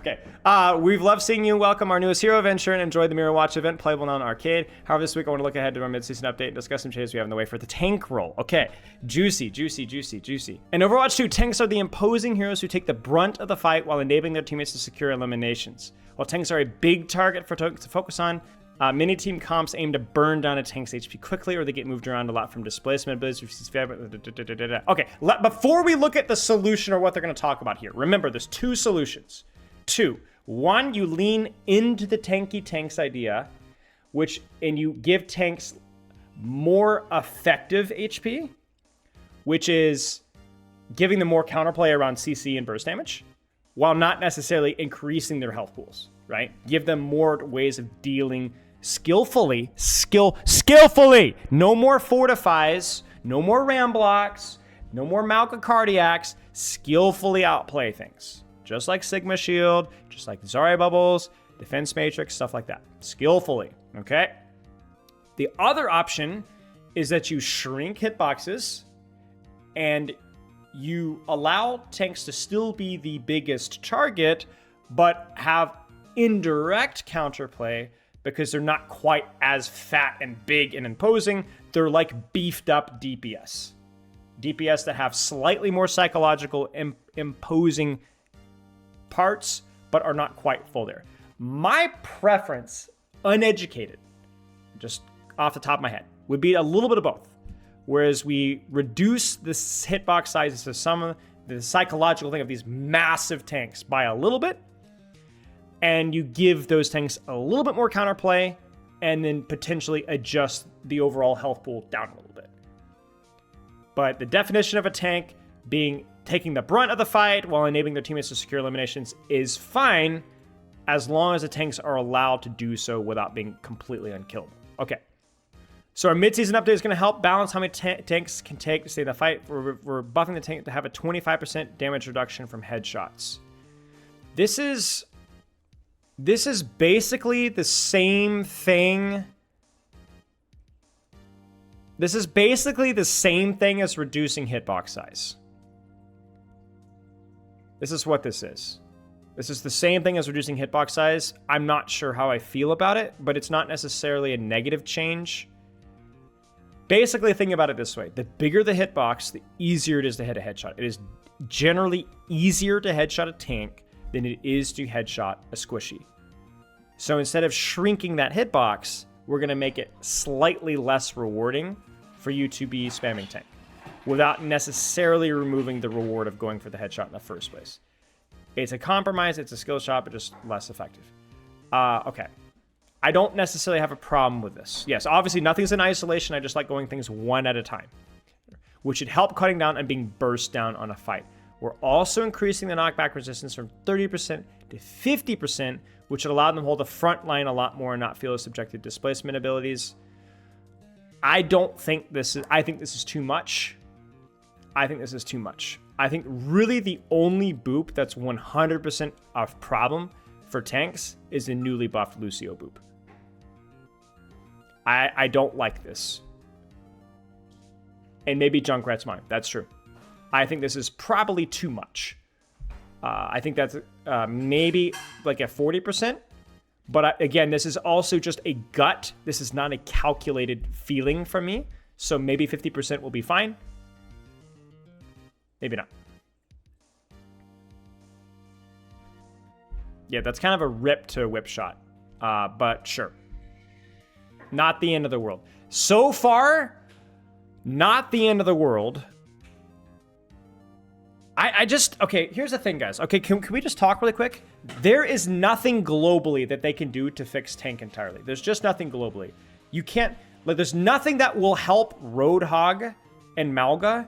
Okay. We've loved seeing you. Welcome our newest hero adventure and enjoyed the Mirror Watch event, playable now in arcade. However, this week I want to look ahead to our mid-season update and discuss some changes we have in the way for the tank role. Okay. Juicy, juicy, juicy, juicy. In Overwatch 2, tanks are the imposing heroes who take the brunt of the fight while enabling their teammates to secure eliminations. While tanks are a big target for to focus on, many team comps aim to burn down a tank's HP quickly, or they get moved around a lot from displacement abilities. Okay, before we look at the solution or what they're going to talk about here, remember there's two solutions. Two. One, you lean into the tanky tanks idea, and you give tanks more effective HP, which is giving them more counterplay around CC and burst damage, while not necessarily increasing their health pools, right? Give them more ways of dealing skillfully. No more fortifies, no more ram blocks, no more Mauga cardiacs. Skillfully outplay things. Just like Sigma Shield, just like Zarya Bubbles, Defense Matrix, stuff like that. Skillfully, okay? The other option is that you shrink hitboxes and you allow tanks to still be the biggest target, but have indirect counterplay because they're not quite as fat and big and imposing. They're like beefed up DPS. DPS that have slightly more psychological imposing parts, but are not quite full there. My preference, uneducated, just off the top of my head, would be a little bit of both. Whereas we reduce the hitbox sizes of some of the psychological thing of these massive tanks by a little bit, and you give those tanks a little bit more counterplay, and then potentially adjust the overall health pool down a little bit. But the definition of a tank being taking the brunt of the fight while enabling their teammates to secure eliminations is fine, as long as the tanks are allowed to do so without being completely unkillable. Okay. So our mid-season update is going to help balance how many tanks can take to stay in the fight. We're buffing the tank to have a 25% damage reduction from headshots. This is basically the same thing. This is basically the same thing as reducing hitbox size. This is what this is. This is the same thing as reducing hitbox size. I'm not sure how I feel about it, but it's not necessarily a negative change. Basically, think about it this way. The bigger the hitbox, the easier it is to hit a headshot. It is generally easier to headshot a tank than it is to headshot a squishy. So instead of shrinking that hitbox, we're going to make it slightly less rewarding for you to be spamming tank, without necessarily removing the reward of going for the headshot in the first place. It's a compromise, it's a skill shot, but just less effective. Okay. I don't necessarily have a problem with this. Yes, obviously nothing's in isolation, I just like going things one at a time, which should help cutting down and being burst down on a fight. We're also increasing the knockback resistance from 30% to 50%, which should allow them to hold the front line a lot more and not feel as subjected to displacement abilities. I think this is too much. I think really the only boop that's 100% a problem for tanks is the newly buffed Lucio boop. I don't like this. And maybe Junkrat's mine. That's true. I think this is probably too much. I think that's maybe like a 40%. But again, this is also just a gut. This is not a calculated feeling from me. So maybe 50% will be fine. Maybe not. Yeah, that's kind of a rip to whip shot. But sure. Not the end of the world. So far, not the end of the world. Okay, here's the thing, guys. Okay, can we just talk really quick? There is nothing globally that they can do to fix tank entirely. There's just nothing globally. You can't, like, there's nothing that will help Roadhog and Mauga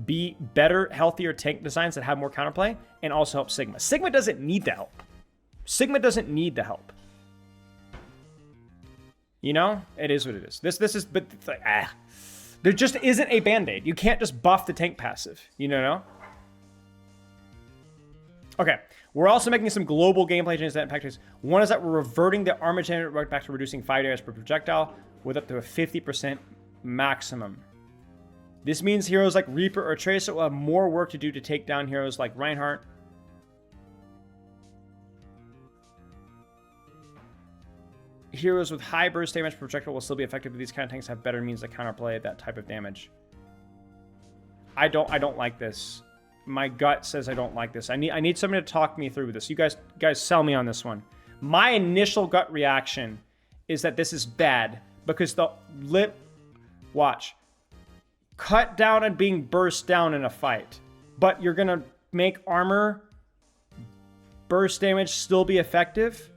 be better, healthier tank designs that have more counterplay, and also help Sigma. Sigma doesn't need the help. Sigma doesn't need the help. You know? It is what it is. This is, but it's like, there just isn't a band-aid. You can't just buff the tank passive. You know? Okay, we're also making some global gameplay changes that impact us. One is that we're reverting the armor generator back to reducing 5 damage per projectile with up to a 50% maximum. This means heroes like Reaper or Tracer will have more work to do to take down heroes like Reinhardt. Heroes with high burst damage projectile will still be effective, but these kind of tanks have better means to counterplay that type of damage. I don't like this. My gut says I don't like this. I need somebody to talk me through this. You guys sell me on this one. My initial gut reaction is that this is bad because the watch. Cut down and being burst down in a fight. But you're going to make armor burst damage still be effective?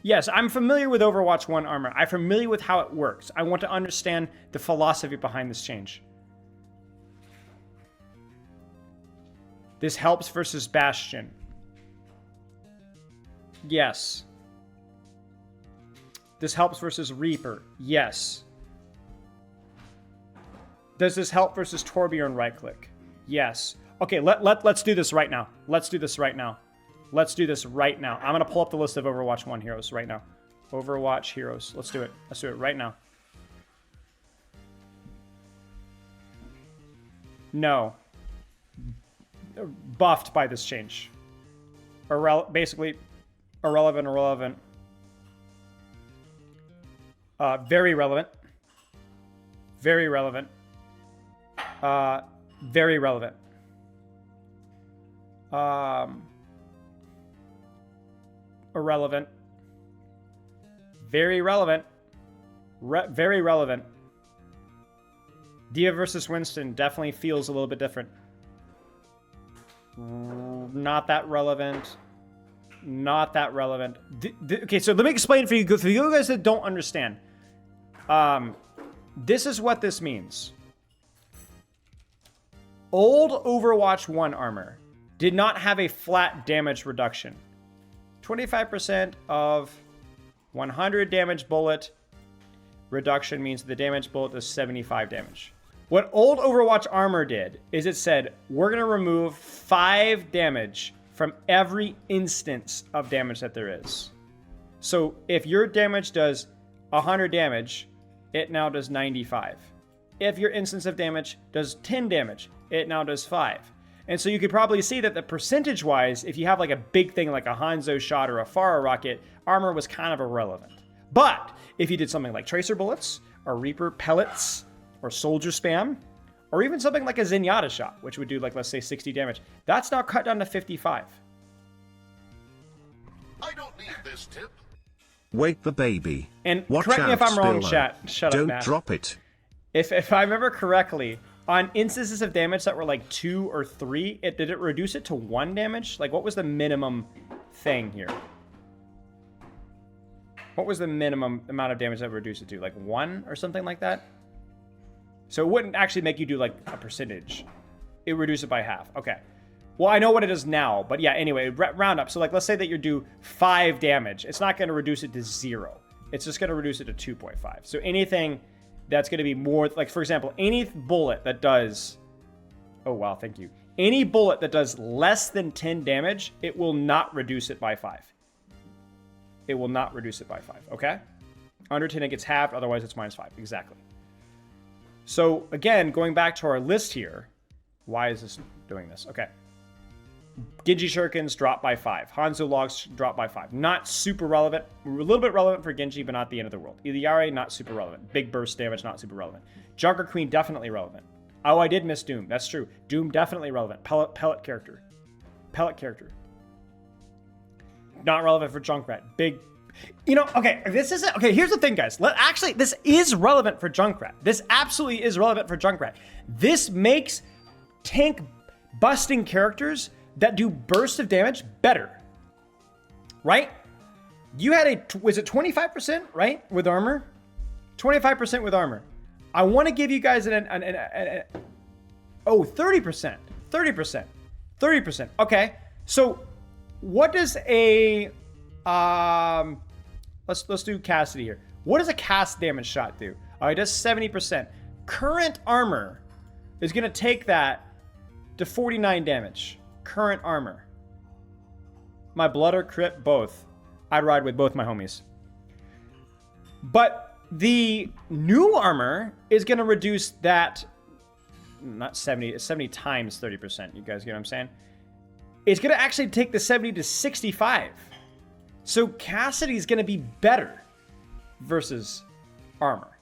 Yes, I'm familiar with Overwatch 1 armor. I'm familiar with how it works. I want to understand the philosophy behind this change. This helps versus Bastion. Yes. This helps versus Reaper. Yes. Does this help versus Torbjorn right click? Yes. Okay, let's do this right now. Let's do this right now. Let's do this right now. I'm going to pull up the list of Overwatch 1 heroes right now. Overwatch heroes. Let's do it. Let's do it right now. No. Buffed by this change. Basically, irrelevant. Very relevant. Very relevant. Very relevant. Irrelevant. Very relevant. Very relevant. Dia versus Winston definitely feels a little bit different. Not that relevant. Not that relevant. Okay, so let me explain for you guys that don't understand. This is what this means. Old Overwatch 1 armor did not have a flat damage reduction. 25% of 100 damage bullet reduction means the damage bullet does 75 damage. What old Overwatch armor did is it said, we're going to remove 5 damage from every instance of damage that there is. So if your damage does 100 damage, it now does 95. If your instance of damage does 10 damage, it now does 5. And so you could probably see that the percentage-wise, if you have like a big thing like a Hanzo shot or a Pharah rocket, armor was kind of irrelevant. But if you did something like Tracer bullets, or Reaper pellets, or Soldier spam, or even something like a Zenyatta shot, which would do like, let's say 60 damage, that's now cut down to 55. I don't need this tip. Wait the baby. And watch correct me if I'm wrong, Spilo. chat. Shut up, Don't Matt. drop it. If I remember correctly, on instances of damage that were like 2 or 3, did it reduce it to 1 damage? Like, what was the minimum thing here? What was the minimum amount of damage that would reduce it to? Like 1 or something like that? So it wouldn't actually make you do like a percentage. It would reduce it by half. Okay. Well, I know what it is now, but yeah, anyway, round up. So like, let's say that you do 5 damage. It's not going to reduce it to 0. It's just going to reduce it to 2.5. So anything that's going to be more, like for example, any bullet that does, oh wow, thank you. Any bullet that does less than 10 damage, it will not reduce it by 5. It will not reduce it by 5, okay? Under 10, it gets halved, otherwise it's minus 5, exactly. So again, going back to our list here, why is this doing this? Okay. Genji shurikens drop by 5. Hanzo logs drop by 5. Not super relevant. A little bit relevant for Genji, but not the end of the world. Iliare, not super relevant. Big burst damage, not super relevant. Junker Queen, definitely relevant. Oh, I did miss Doom. That's true. Doom, definitely relevant. Pellet character. Pellet character. Not relevant for Junkrat. Big... You know, okay, this isn't... Okay, here's the thing, guys. Actually, this is relevant for Junkrat. This absolutely is relevant for Junkrat. This makes tank busting characters that do burst of damage better. Right? You had a... Was it 25%, right? With armor? 25% with armor. I want to give you guys 30%. 30%. 30%. Okay. So, what does a... Let's do Cassidy here. What does a cast damage shot do? It does 70%. Current armor is going to take that to 49 damage. Current armor. My blood or crit? Both. I'd ride with both my homies. But the new armor is going to reduce that... Not 70. It's 70 times 30%. You guys get what I'm saying? It's going to actually take the 70 to 65. So Cassidy's going to be better. versus armor.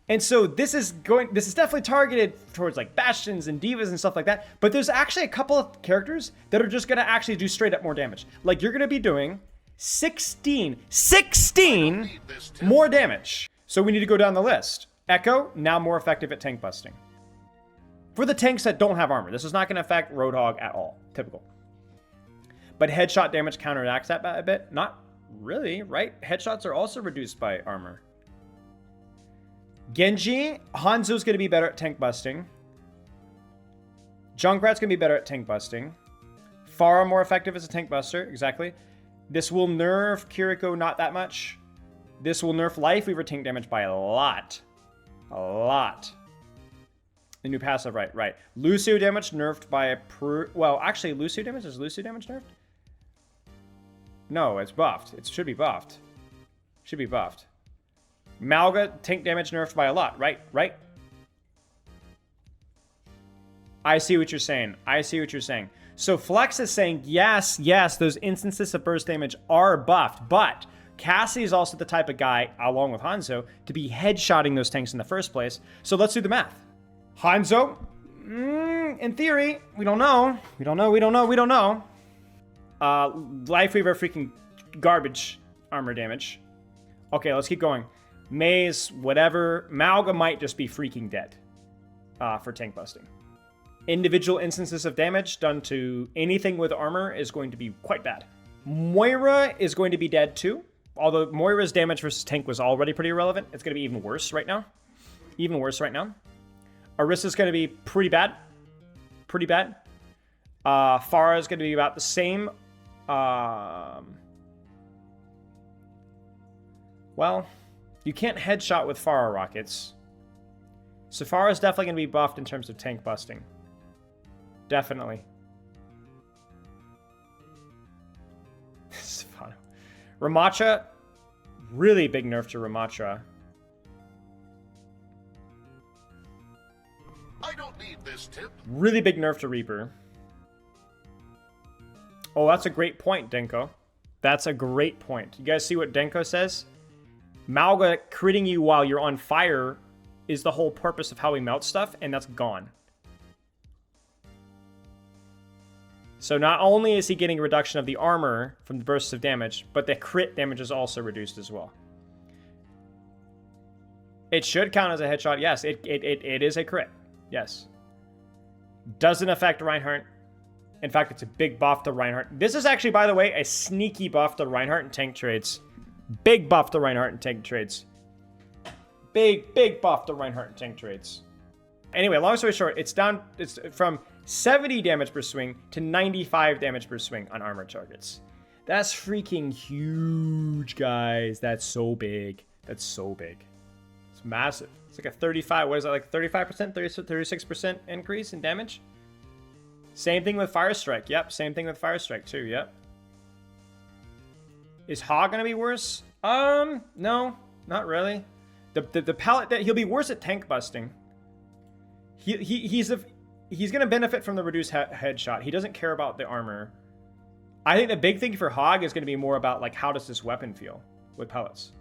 And so this is definitely targeted towards like Bastions and Divas and stuff like that. But there's actually a couple of characters that are just going to actually do straight up more damage. Like you're going to be doing 16 more damage. So we need to go down the list. Echo, now more effective at tank busting. For the tanks that don't have armor, this is not going to affect Roadhog at all. Typical. But headshot damage counteracts that a bit. Not really, right? Headshots are also reduced by armor. Genji, Hanzo's going to be better at tank busting. Junkrat's going to be better at tank busting. Pharah more effective as a tank buster, exactly. This will nerf Kiriko not that much. This will nerf Lifeweaver tank damage by a lot. A lot. The new passive, right. Lucio damage nerfed by a well, actually, Lucio damage? Is Lucio damage nerfed? No, it's buffed. It should be buffed. Should be buffed. Mauga, tank damage nerfed by a lot, right? I see what you're saying. So Flex is saying, yes, those instances of burst damage are buffed, but Cassie is also the type of guy, along with Hanzo, to be headshotting those tanks in the first place. So let's do the math. Hanzo, in theory, we don't know. Lifeweaver freaking garbage armor damage. Okay, let's keep going. Maze, whatever. Mauga might just be freaking dead for tank busting. Individual instances of damage done to anything with armor is going to be quite bad. Moira is going to be dead too. Although Moira's damage versus tank was already pretty irrelevant, it's going to be even worse right now. Orisa's going to be pretty bad. Pharah is going to be about the same. Well, you can't headshot with Pharah rockets. So Pharah is definitely going to be buffed in terms of tank busting. Definitely. Ramattra, really big nerf to Ramattra. I don't need this tip. Really big nerf to Reaper. Oh, that's a great point, Denko. That's a great point. You guys see what Denko says? Mauga critting you while you're on fire is the whole purpose of how we melt stuff, and that's gone. So not only is he getting a reduction of the armor from the bursts of damage, but the crit damage is also reduced as well. It should count as a headshot. Yes, it is a crit. Yes. Doesn't affect Reinhardt. In fact, it's a big buff to Reinhardt. This is actually, by the way, a sneaky buff to Reinhardt and tank trades. Big buff to Reinhardt and tank trades. Big buff to Reinhardt and tank trades. Anyway, long story short, it's from 70 damage per swing to 95 damage per swing on armored targets. That's freaking huge, guys. That's so big. It's massive. It's like a 35, what is that, like 35%, 36% increase in damage? Same thing with Fire Strike. Yep, same thing with Fire Strike too, yep. Is Hog gonna be worse? No, not really. The pallet, he'll be worse at tank busting. He's gonna benefit from the reduced headshot. He doesn't care about the armor. I think the big thing for Hog is gonna be more about like, how does this weapon feel with pellets?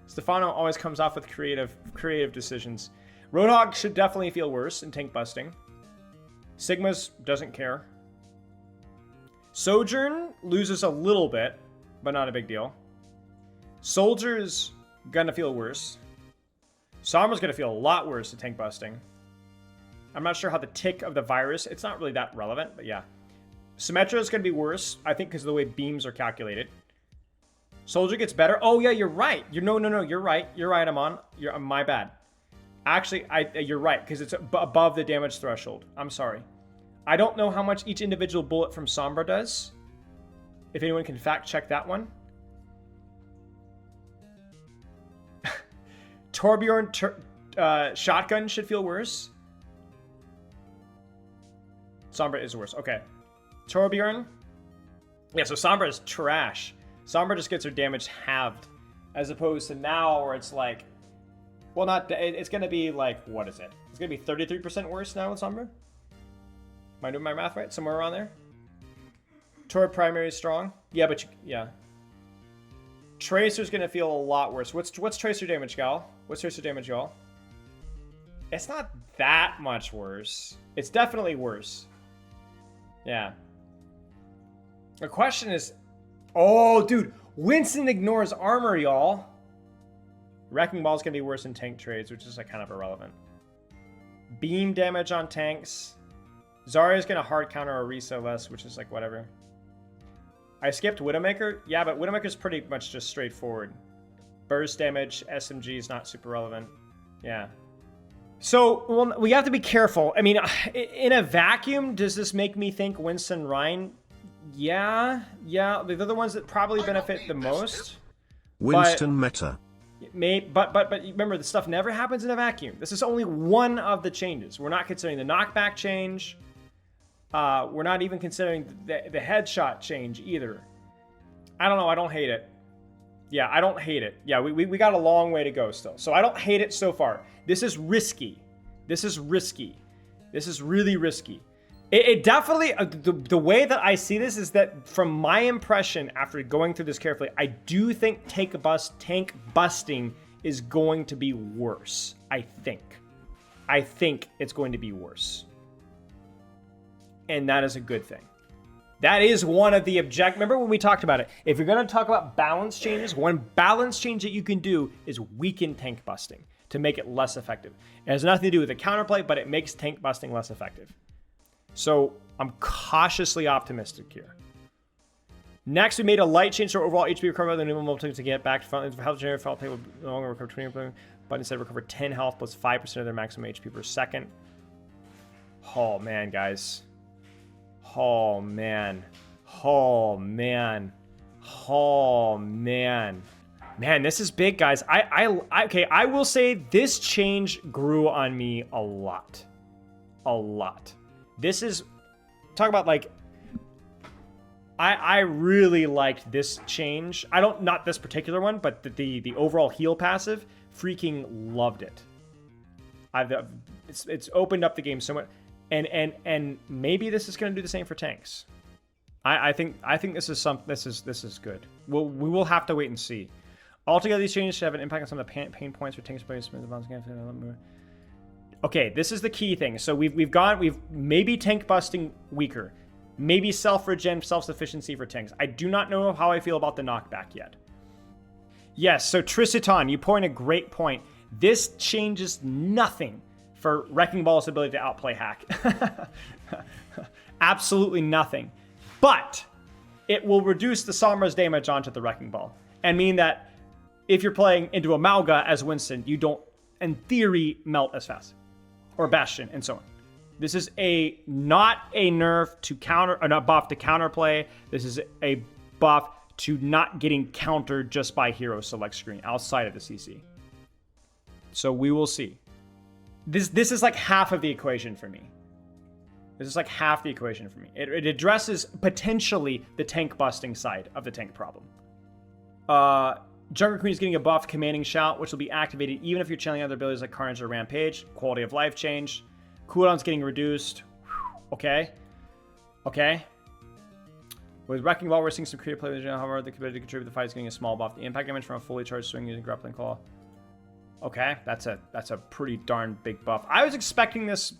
Stefano always comes off with creative decisions. Roadhog should definitely feel worse in tank busting. Sigma's doesn't care. Sojourn loses a little bit, but not a big deal. Soldier's gonna feel worse. Sombra's gonna feel a lot worse at tank busting. I'm not sure how the tick of the virus, it's not really that relevant, but yeah. Symmetra is gonna be worse, I think, because of the way beams are calculated. Soldier gets better. Oh yeah, you're right. No, you're right. You're right, Amon. My bad. Actually, you're right, because it's above the damage threshold. I'm sorry. I don't know how much each individual bullet from Sombra does. If anyone can fact check that one. Torbjorn shotgun should feel worse. Sombra is worse. Okay. Torbjorn. Yeah, so Sombra is trash. Sombra just gets her damage halved. As opposed to now where it's like... Well, not... It's going to be like... What is it? It's going to be 33% worse now with Sombra? Am I doing my math right? Somewhere around there? Tor primary is strong? Yeah, but you... Yeah. Tracer's gonna feel a lot worse. What's Tracer damage, gal? What's Tracer damage, y'all? It's not that much worse. It's definitely worse. Yeah. The question is, oh, dude, Winston ignores armor, y'all. Wrecking Ball's gonna be worse than tank trades, which is like kind of irrelevant. Beam damage on tanks. Zarya's gonna hard counter Orisa less, which is like whatever. I skipped Widowmaker. Yeah, but Widowmaker's pretty much just straightforward. Burst damage, SMG is not super relevant. Yeah. So, well, we have to be careful. I mean, in a vacuum, does this make me think Winston Ryan? Yeah. They're the ones that probably benefit the most. Winston meta. But remember, the stuff never happens in a vacuum. This is only one of the changes. We're not considering the knockback change. We're not even considering the headshot change either. I don't know. I don't hate it. Yeah, I don't hate it. Yeah, we got a long way to go still. So I don't hate it so far. This is risky. This is really risky. It definitely, the way that I see this is that from my impression after going through this carefully, I do think tank busting is going to be worse. I think it's going to be worse. And that is a good thing. That is one of the remember when we talked about it? If you're going to talk about balance changes, one balance change that you can do is weaken tank busting to make it less effective. It has nothing to do with the counterplay, but it makes tank busting less effective. So I'm cautiously optimistic here. Next, we made a light change to our overall HP recovery of the new multiple to get back to front health generator. Felt play will no longer recover 20, but instead recover 10 health plus 5% of their maximum HP per second. Oh man, guys. Oh man. Man, this is big, guys. Okay, I will say this change grew on me a lot. This is, talk about like, I really liked this change. Not this particular one, but the overall heal passive, freaking loved it. It's opened up the game so much, and maybe this is going to do the same for tanks. I think this is good. We will have to wait and see. Altogether, these changes should have an impact on some of the pain points for tanks. Okay, this is the key thing. So we've maybe tank busting weaker, maybe self-regen, self-sufficiency for tanks. I do not know how I feel about the knockback yet. Yes, so Triciton, you point a great point. This changes nothing for Wrecking Ball's ability to outplay Hack. Absolutely nothing. But it will reduce the Sombra's damage onto the Wrecking Ball and mean that if you're playing into a Mauga as Winston, you don't, in theory, melt as fast. Or Bastion, and so on. This is not a nerf to counter, or not buff to counterplay. This is a buff to not getting countered just by hero select screen outside of the CC. So we will see. This is like half of the equation for me. This is like half the equation for me. It addresses potentially the tank busting side of the tank problem. Junker Queen is getting a buff, Commanding Shout, which will be activated even if you're channeling other abilities like Carnage or Rampage. Quality of life change. Cooldown's getting reduced. Okay. With Wrecking Ball, we're seeing some creative play. However, the ability to contribute to the fight is getting a small buff. The impact damage from a fully charged swing using Grappling Claw. Okay, that's a pretty darn big buff. I was expecting this,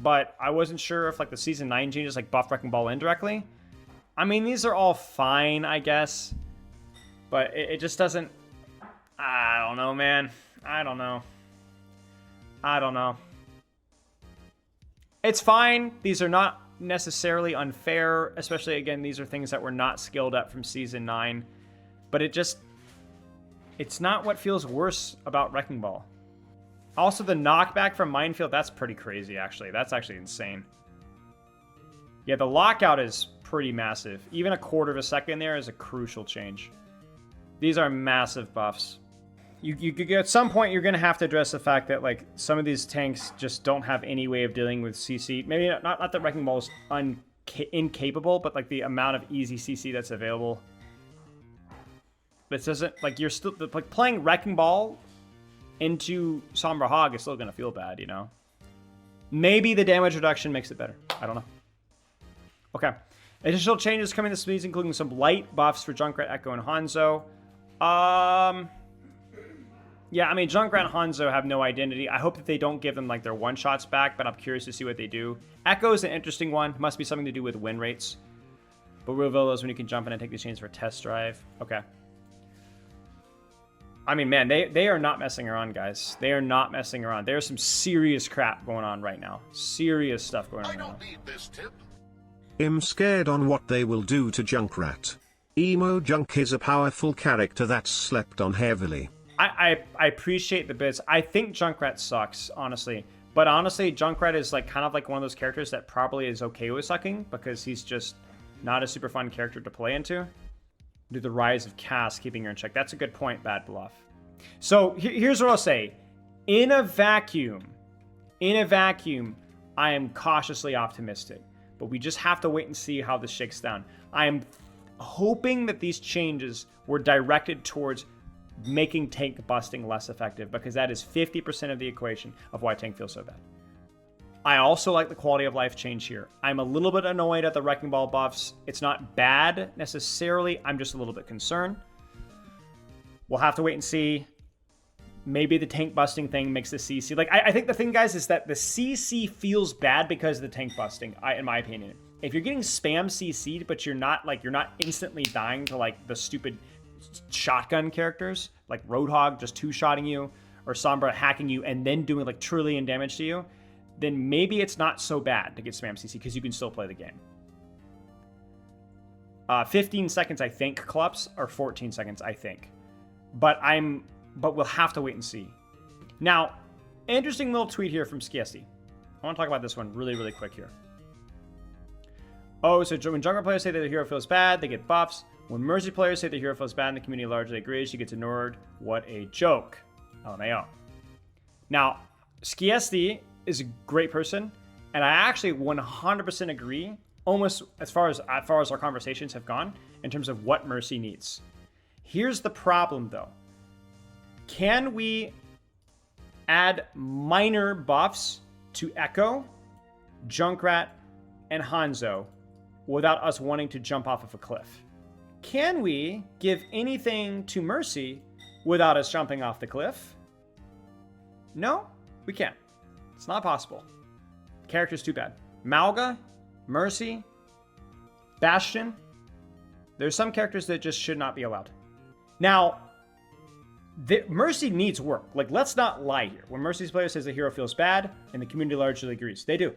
but I wasn't sure if like the Season 9 changes like buff Wrecking Ball indirectly. I mean, these are all fine, I guess. But it just doesn't... I don't know, man. I don't know. It's fine. These are not necessarily unfair. Especially, again, these are things that we're not skilled at from Season 9. But it's not what feels worse about Wrecking Ball. Also, the knockback from Minefield, that's pretty crazy, actually. That's actually insane. Yeah, the lockout is pretty massive. Even a quarter of a second there is a crucial change. These are massive buffs. You at some point, you're going to have to address the fact that like some of these tanks just don't have any way of dealing with CC. Maybe not that Wrecking Ball is incapable, but like the amount of easy CC that's available. This doesn't, like, you're still, like, playing Wrecking Ball into Sombra Hog is still going to feel bad, you know? Maybe the damage reduction makes it better. I don't know. Okay. Additional changes coming this season, including some light buffs for Junkrat, Echo, and Hanzo. Yeah, I mean, Junkrat and Hanzo have no identity. I hope that they don't give them, like, their one-shots back, but I'm curious to see what they do. Echo is an interesting one. Must be something to do with win rates. But reveal those when you can jump in and take the chains for a test drive. Okay. I mean, man, they are not messing around, guys. They are not messing around. There's some serious crap going on right now. Serious stuff going on I right now. don't need this tip. I'm scared on what they will do to Junkrat. Emo Junk is a powerful character that's slept on heavily. I appreciate the bits. I think Junkrat sucks, honestly. But honestly, Junkrat is like kind of like one of those characters that probably is okay with sucking because he's just not a super fun character to play into. Do the rise of Cass keeping her in check. That's a good point, Bad Bluff. So here's what I'll say. In a vacuum, I am cautiously optimistic. But we just have to wait and see how this shakes down. I am hoping that these changes were directed towards making tank busting less effective because that is 50% of the equation of why tank feels so bad. I also like the quality of life change here. I'm a little bit annoyed at the Wrecking Ball buffs. It's not bad necessarily. I'm just a little bit concerned. We'll have to wait and see. Maybe the tank busting thing makes the CC... Like, I think the thing, guys, is that the CC feels bad because of the tank busting, in my opinion. If you're getting spam CC'd, but you're not instantly dying to, like, the stupid shotgun characters, like Roadhog just two-shotting you, or Sombra hacking you and then doing, like, trillion damage to you, then maybe it's not so bad to get spam CC because you can still play the game. 15 seconds, I think, Clups, or 14 seconds, I think. But we'll have to wait and see. Now, interesting little tweet here from Skiesti. I want to talk about this one really, really quick here. Oh, so when Jungle players say that the hero feels bad, they get buffs. When Mercy players say the hero feels bad and the community largely agrees, she gets ignored. What a joke. LMAO. Now, Skiesti is a great person, and I actually 100% agree, almost as far as our conversations have gone, in terms of what Mercy needs. Here's the problem, though. Can we add minor buffs to Echo, Junkrat, and Hanzo without us wanting to jump off of a cliff? Can we give anything to Mercy without us jumping off the cliff? No, we can't. It's not possible. The character's too bad. Mauga, Mercy, Bastion. There's some characters that just should not be allowed. Now, Mercy needs work. Like, let's not lie here. When Mercy's player says the hero feels bad, and the community largely agrees. They do.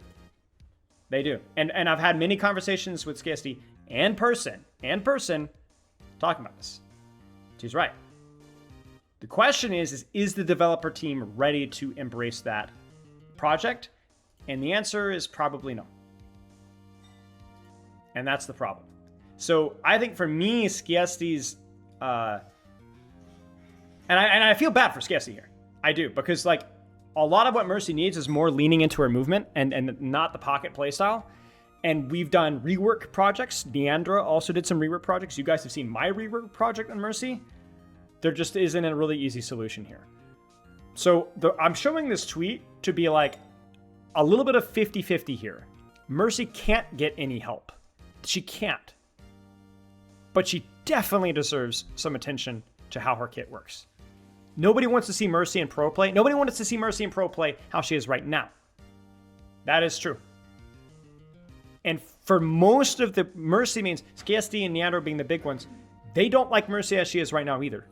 They do. And I've had many conversations with Skiesti and person talking about this. She's right. The question is the developer team ready to embrace that project? And the answer is probably no. And that's the problem. So I think for me, Skiesti's... And I feel bad for Skiesti here. I do, because like a lot of what Mercy needs is more leaning into her movement and not the pocket playstyle. And we've done rework projects. Deandra also did some rework projects. You guys have seen my rework project on Mercy. There just isn't a really easy solution here. So I'm showing this tweet to be like a little bit of 50-50 here. Mercy can't get any help. She can't. But she definitely deserves some attention to how her kit works. Nobody wants to see Mercy in pro play. Nobody wants to see Mercy in pro play how she is right now. That is true. And for most of the Mercy means, Skiesti and Neander being the big ones, they don't like Mercy as she is right now either.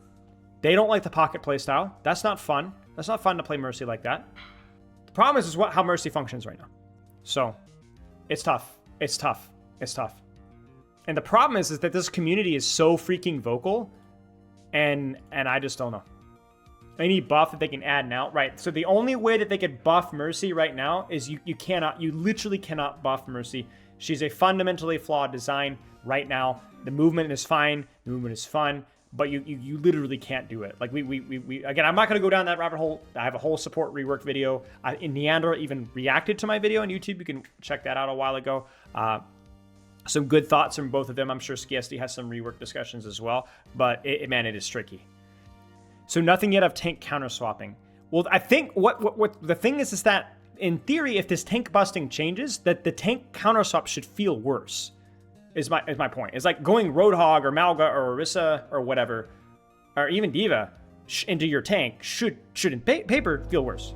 They don't like the pocket play style. That's not fun. That's not fun to play Mercy like that. The problem is how Mercy functions right now. So, it's tough. It's tough. It's tough. And the problem is that this community is so freaking vocal, and I just don't know. Any buff that they can add now, right? So the only way that they could buff Mercy right now is you literally cannot buff Mercy. She's a fundamentally flawed design right now. The movement is fine, the movement is fun, but you literally can't do it. Like we again, I'm not gonna go down that rabbit hole. I have a whole support rework video. Neander even reacted to my video on YouTube. You can check that out a while ago. Some good thoughts from both of them. I'm sure Skiesti has some rework discussions as well, but man, it is tricky. So nothing yet of tank counter swapping. Well, I think what the thing is that in theory, if this tank busting changes, that the tank counter swap should feel worse. Is my point. It's like going Roadhog or Mauga or Orisa or whatever. or even Diva into your tank should in paper feel worse.